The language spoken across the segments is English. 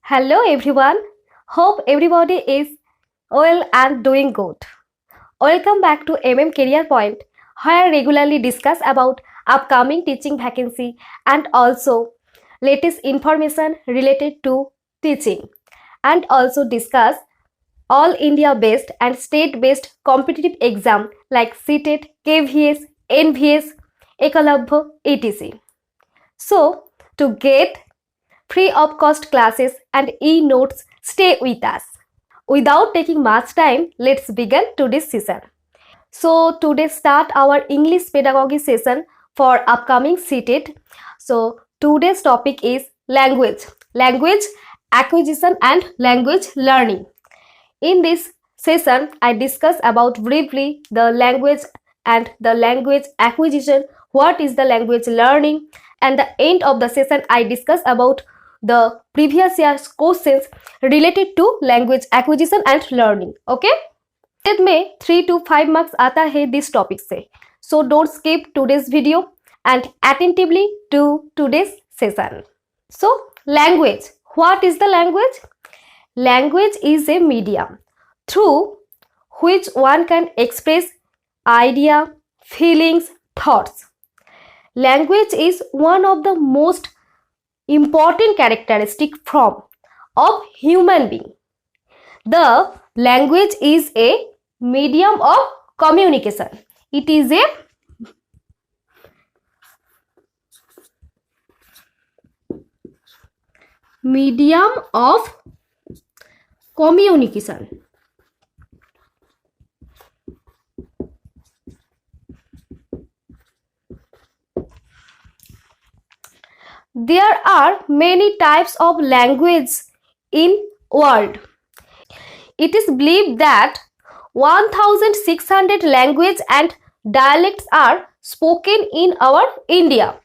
Hello everyone. Hope everybody is well and doing good. Welcome back to Career Point, where I regularly discuss about upcoming teaching vacancy and also latest information related to teaching, and also discuss all India based and state based competitive exam like Ctet, KVS, NVS, Ekalabha, etc. So, to get free of cost classes and e-notes, stay with us. Without taking much time, let's begin today's session. So today start our English pedagogy session for upcoming Ctet. So today's topic is language acquisition and language learning. In this session, I discuss about briefly the language and the language acquisition, what is the language learning, and the end of the session I discuss about the previous year's questions related to language acquisition and learning. Okay? में 3 to 5 marks आता है this topic से. So don't skip today's video and attentively to today's session. So language. What is the language? Language is a medium through which one can express idea, feelings, thoughts. Language is one of the most important characteristic form of human being. The language is a medium of communication. It is a medium of communication. There are many types of language in world. It is believed that 1600 language and dialects are spoken in our India.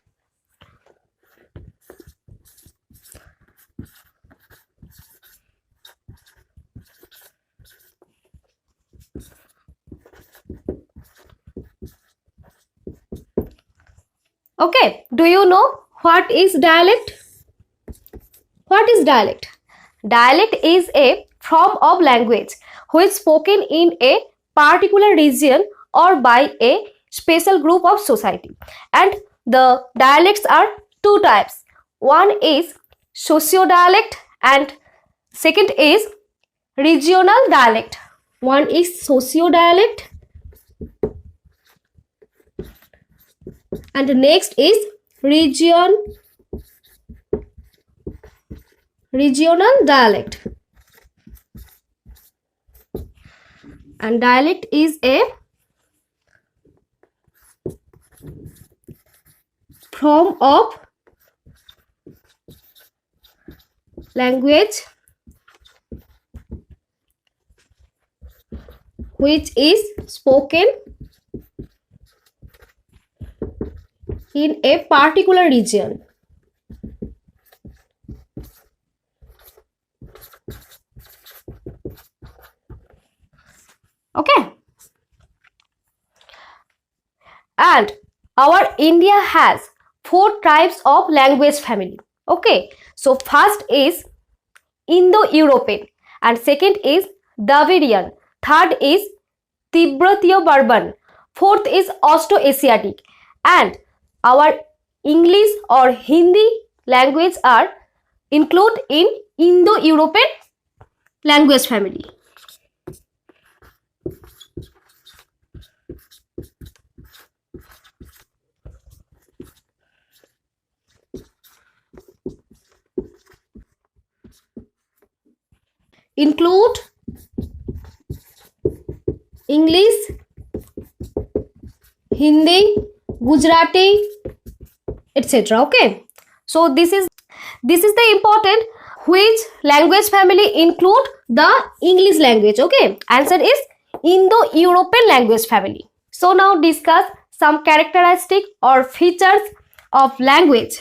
Okay, do you know what is dialect? What is dialect? Dialect is a form of language which is spoken in a particular region or by a special group of society. And the dialects are two types. One is socio-dialect and second is regional dialect. One is socio-dialect and next is regional dialect. And dialect is a form of language which is spoken in a particular region. Okay. And our India has 4 types of language family. Okay. So first is Indo-European and second is Dravidian. Third is Tibeto-Berber. Fourth is Austro-Asiatic. And our English or Hindi language are included in Indo-European language family. Include English, Hindi, Gujarati, etc. Okay. So this is the important which language family include the English language. Okay. Answer is Indo-European language family. So now discuss some characteristic or features of language.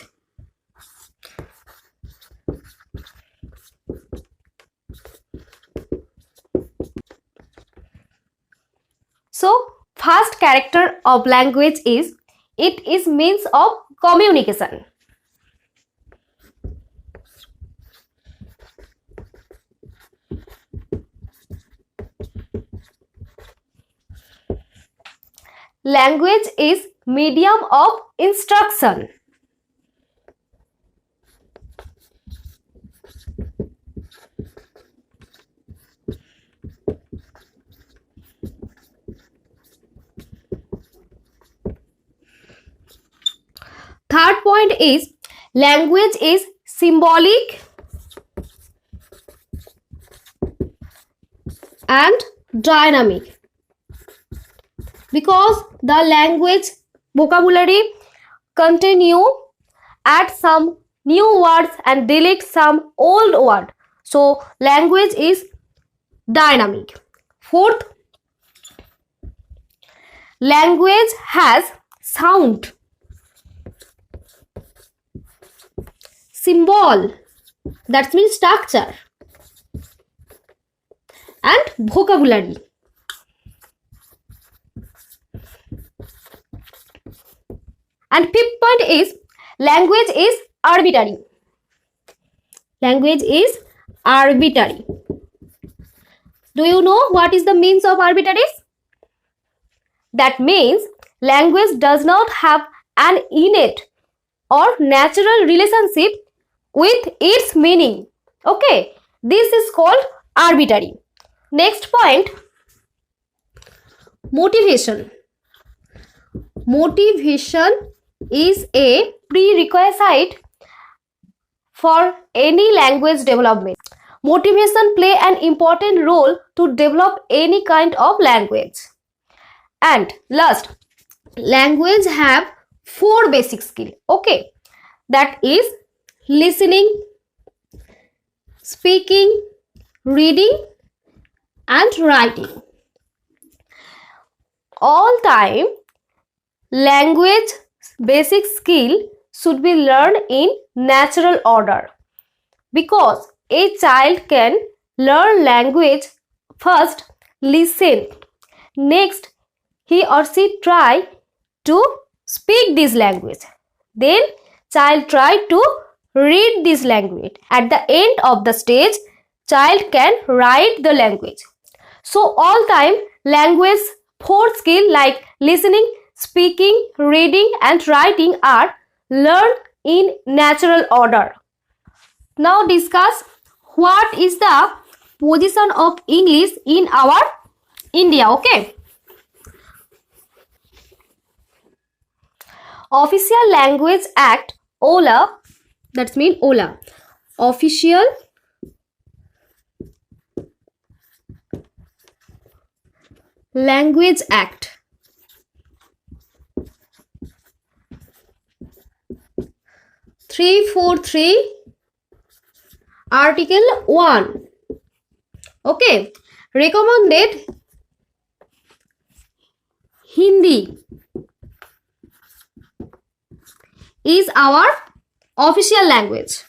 So first character of language is it is means of communication. language is medium of instruction. Third point is language is symbolic and dynamic, because the language vocabulary continue, add some new words and delete some old word. So language is dynamic. Fourth, language has sound, symbol, that means structure, and vocabulary. And fifth point is language is arbitrary. Language is arbitrary. Do you know what is the means of arbitrary? That means language does not have an innate or natural relationship with its meaning. Okay, this is called arbitrary. Next point, motivation. Motivation is a prerequisite for any language development. Motivation play an important role to develop any kind of language. And last, language have 4 basic skills. Okay, that is listening, speaking, reading, and writing. All time, language basic skill should be learned in natural order, because a child can learn language first listen, next he or she try to speak this language, then child try to read this language. At the end of the stage, child can write the language. So all time language 4 skill like listening, speaking, reading, and writing are learned in natural order. Now discuss what is the position of English in our India. Okay. Official Language Act OLA, that means OLA. Official Language Act. 343 Article 1. Okay. Recommended Hindi is our official language.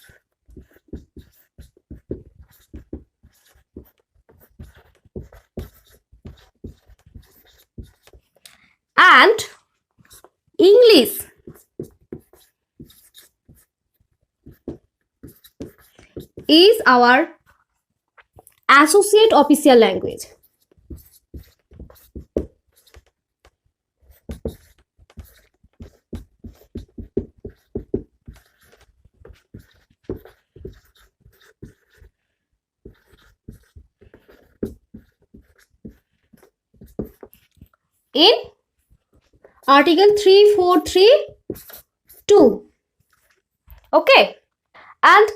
And English is our associate official language. In Article 343(2). Okay. And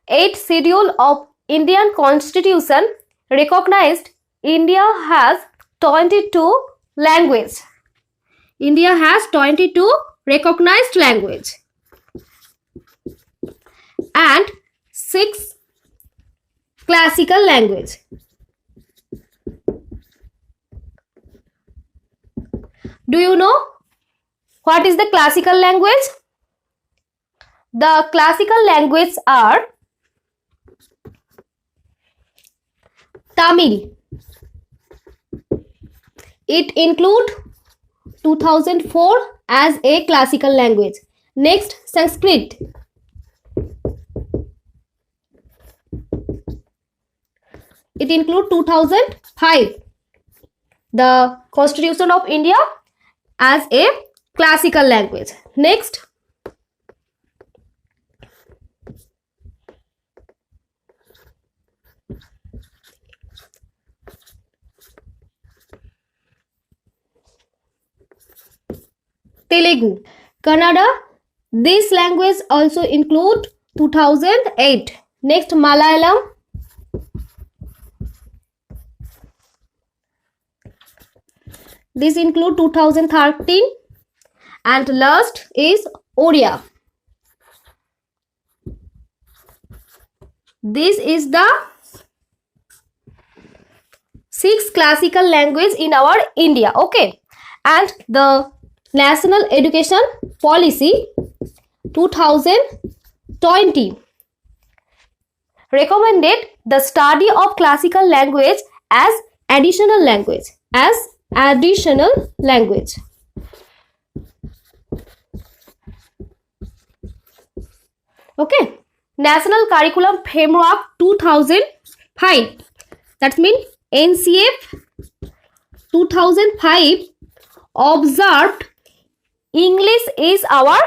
8th schedule of Indian Constitution recognized India has 22 languages. India has 22 recognized language and 6 classical language. Do you know what is the classical language? The classical languages are Tamil. It include 2004 as a classical language. Next, Sanskrit. It include 2005. The Constitution of India as a classical language. Next, Telugu, Kannada. This language also include 2008. Next, Malayalam. This include 2013. And last is Oriya. This is the 6 classical language in our India. Okay, and the National Education Policy 2020 recommended the study of classical language as additional language. Okay, National Curriculum Framework 2005, that means NCF 2005 observed English is our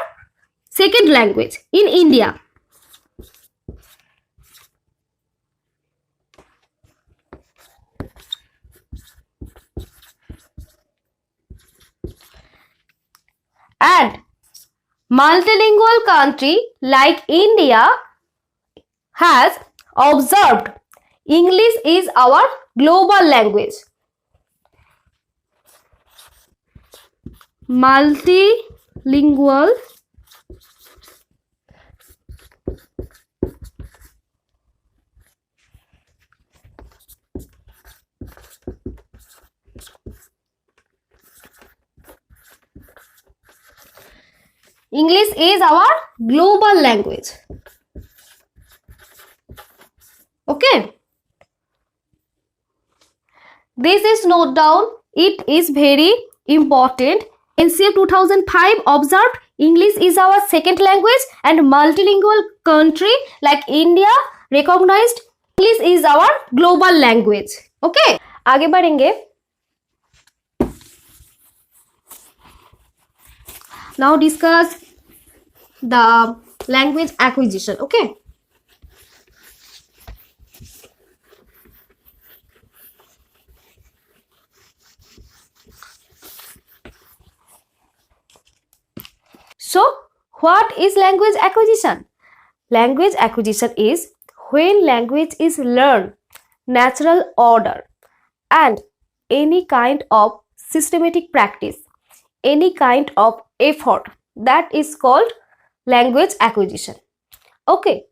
second language in India. And multilingual country like India has observed English is our global language. Multilingual English is our global language. Okay, this is note down, it is very important. NCF 2005 observed English is our second language and multilingual country like India recognized English is our global language. Okay, आगे बढ़ेंगे. Now discuss the language acquisition. Okay, so what is language acquisition? Language acquisition is when language is learned natural order and any kind of systematic practice, any kind of effort, that is called language acquisition. Okay,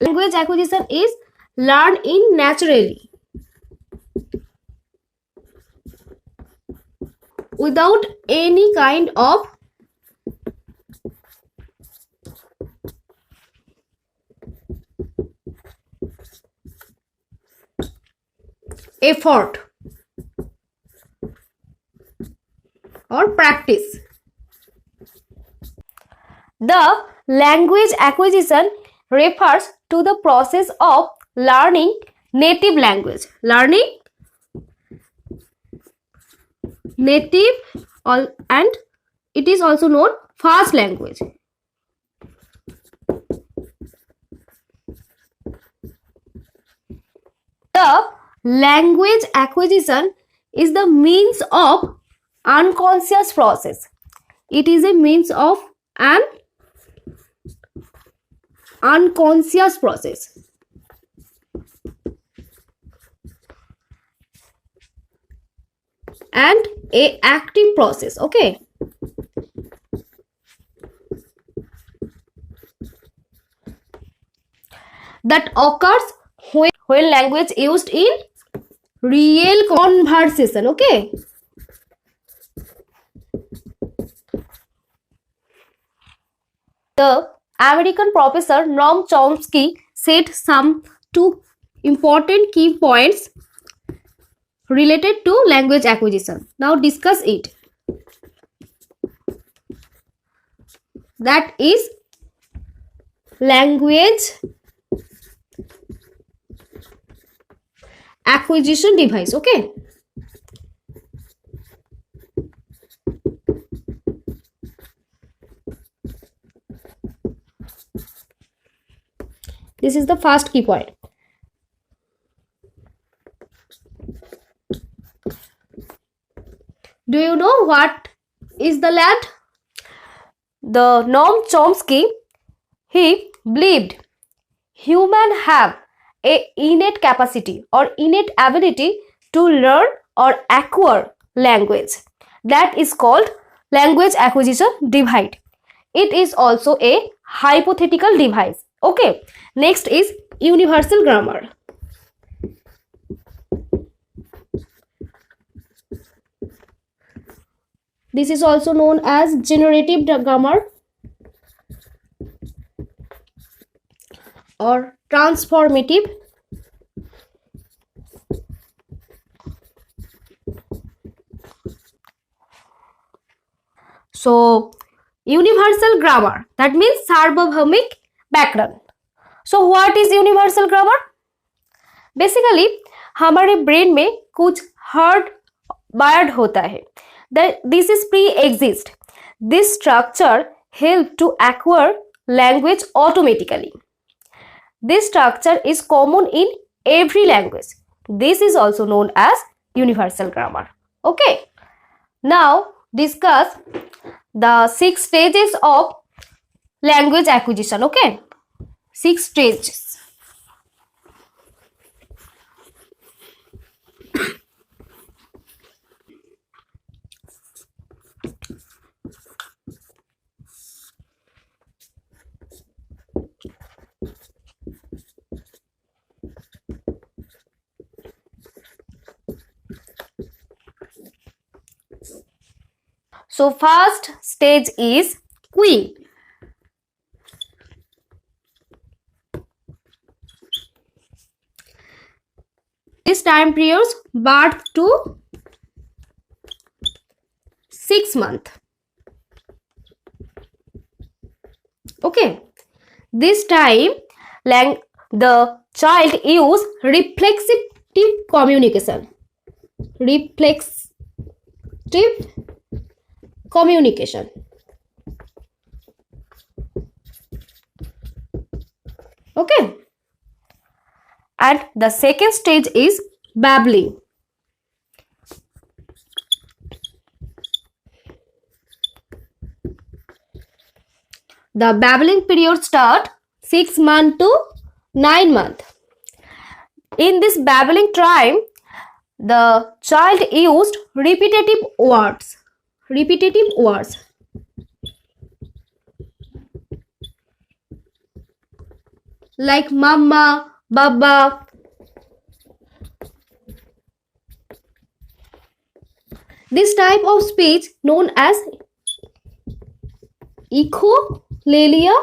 language acquisition is learned in naturally without any kind of effort or practice. The language acquisition refers to the process of learning native language. Learning native and it is also known first language. The language acquisition is the means of unconscious process. It is a means of an unconscious process. And a active process. Okay, that occurs when language used in real conversation. Okay, the American professor Noam Chomsky said some 2 important key points related to language acquisition. Now discuss it. That is language acquisition device. Okay. This is the first key point. Do you know what is the lad? The Noam Chomsky, he believed humans have a innate capacity or innate ability to learn or acquire language. That is called language acquisition device. It is also a hypothetical device. Okay. Next is universal grammar. This is also known as generative grammar or transformative. So, universal grammar, that means सार्वभौमिक व्याकरण. So, what is universal grammar? Basically, हमारे brain में कुछ hard wired होता है. This is pre-exist. This structure help to acquire language automatically. This structure is common in every language. This is also known as universal grammar. Okay. Now discuss the 6 stages of language acquisition. Okay. 6 stages. So first stage is queen. This time period birth to 6 months. Okay. This time the child use reflexive communication. Reflexive communication. Okay. And the second stage is babbling. The babbling period start 6 months to 9 months. In this babbling time, the child used repetitive words. Like mama, baba. This type of speech known as echolalia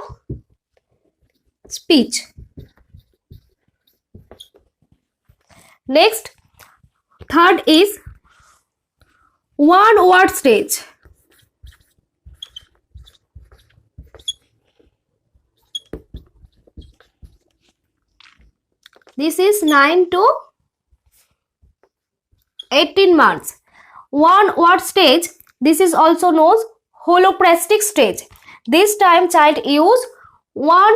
speech. Next, third is one word stage. This is 9 to 18 months. One word stage. This is also known as holoprastic stage. This time child use one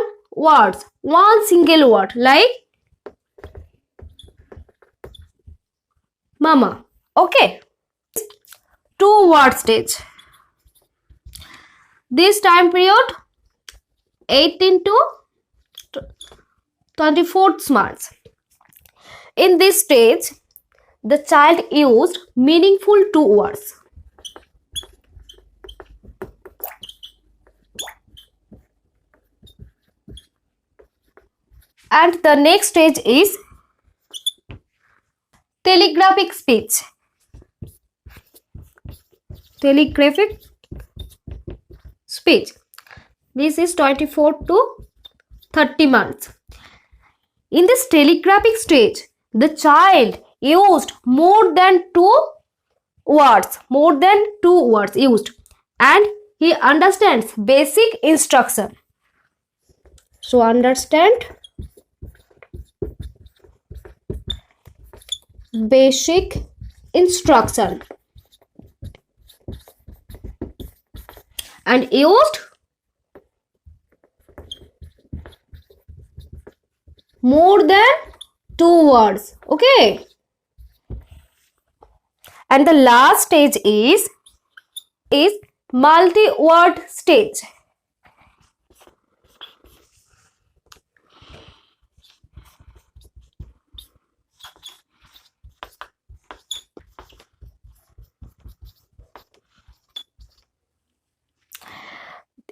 single word like mama. Okay. 2 word stage. This time period 18 to 24th months. In this stage, the child used meaningful 2 words. And the next stage is telegraphic speech. Telegraphic speech. This is 24 to 30 months. In this telegraphic stage, the child used more than 2 words used, and he understands basic instruction. So understand basic instruction and used more than 2 words. Okay. And the last stage is multi-word stage.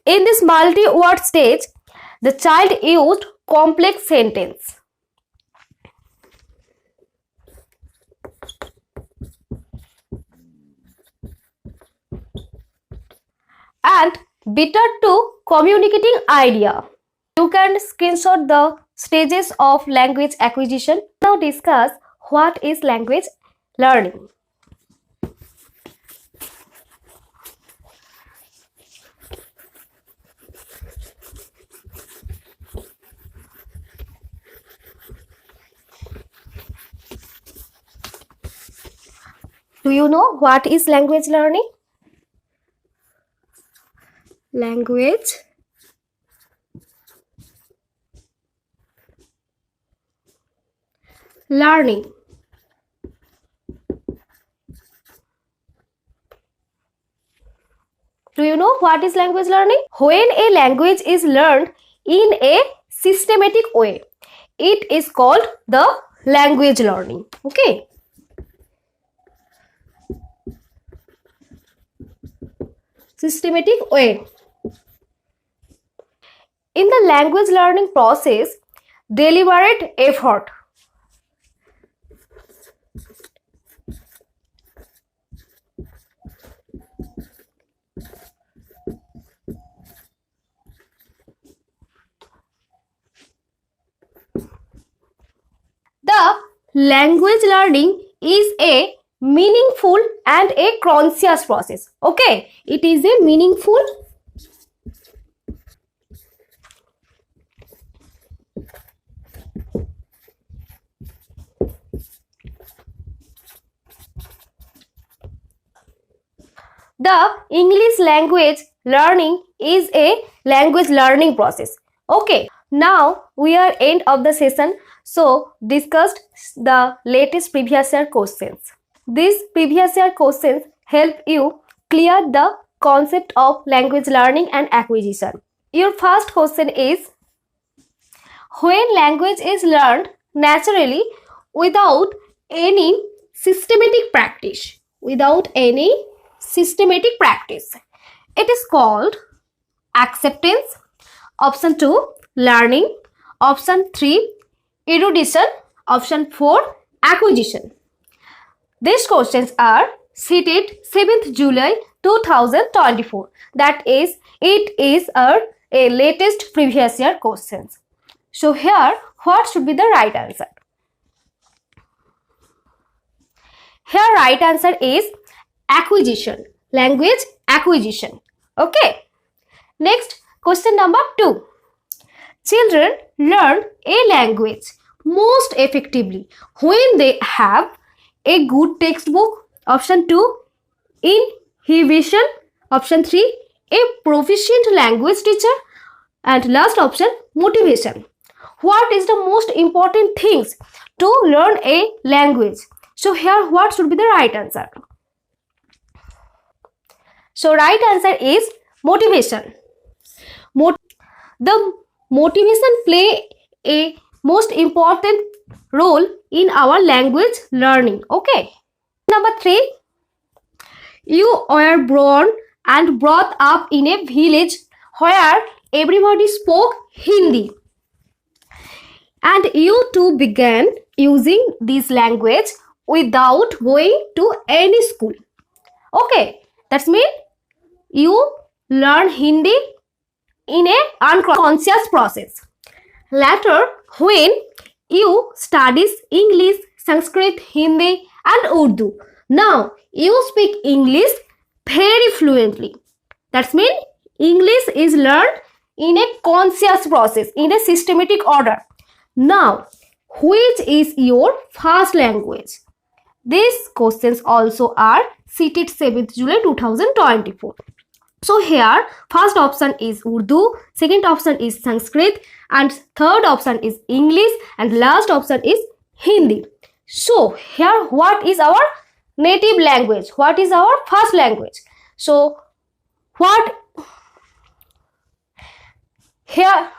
In this multi-word stage, the child used complex sentence and better to communicating idea. You can screenshot the stages of language acquisition. Now discuss what is language learning. Do you know what is language learning? Language learning. Do you know what is language learning? When a language is learned in a systematic way, it is called the language learning. Okay. Systematic way. In the language learning process, deliberate effort the language learning is a meaningful and a conscious process. Okay, it is a meaningful the English language learning is a language learning process. Okay, now we are end of the session. So discussed the latest previous year questions. These previous year questions help you clear the concept of language learning and acquisition. Your first question is, when language is learned naturally without any systematic practice, it is called acceptance. Option 2, learning. Option 3, erudition. Option 4, acquisition. These questions are seated 7th July 2024. That is, it is our latest previous year questions. So here, what should be the right answer? Here, right answer is acquisition. Language acquisition. Okay. Next, question number 2. Children learn a language most effectively when they have a good textbook. Option 2, inhibition. Option 3, a proficient language teacher. And last option, motivation. What is the most important things to learn a language? So here, what should be the right answer? So right answer is motivation. The motivation play a most important role in our language learning. Okay. Number 3, you were born and brought up in a village where everybody spoke Hindi, and you too began using this language without going to any school. Okay, that's mean you learn Hindi in a unconscious process. Later, when you studies English, Sanskrit, Hindi and Urdu, now you speak English very fluently. That's mean English is learned in a conscious process, in a systematic order. Now, which is your first language? These questions also are Ctet 7th July 2024. So here, first option is Urdu, second option is Sanskrit, and third option is English, and last option is Hindi. So here, what is our native language? What is our first language? So what here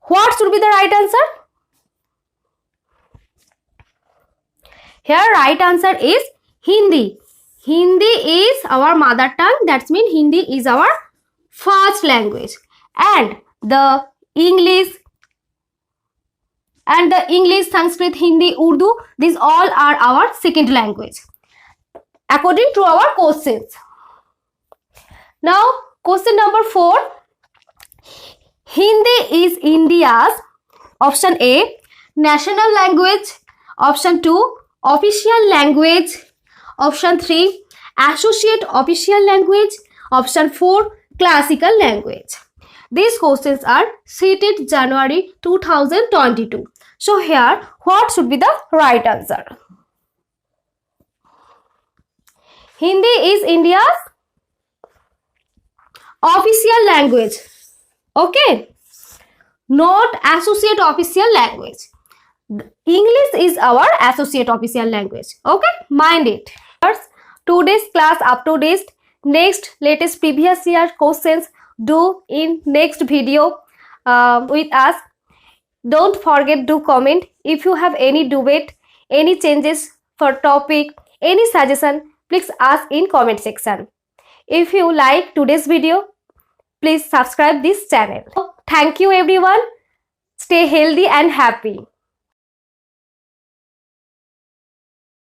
what should be the right answer? Here right answer is Hindi. Hindi is our mother tongue. That means Hindi is our first language, and the English, Sanskrit, Hindi, Urdu, these all are our second language according to our questions. Now question number 4. Hindi is India's, option A, national language, option 2, official language, option 3, associate official language, option 4, classical language. These questions are Ctet January 2022. So here, what should be the right answer? Hindi is India's official language. Okay, not associate official language. English is our associate official language. Okay, mind it. First, today's class up to date. Next, latest previous year questions do in next video with us. Don't forget to comment if you have any debate, any changes for topic, any suggestion. Please ask in comment section. If you like today's video, please subscribe this channel. Thank you everyone. Stay healthy and happy.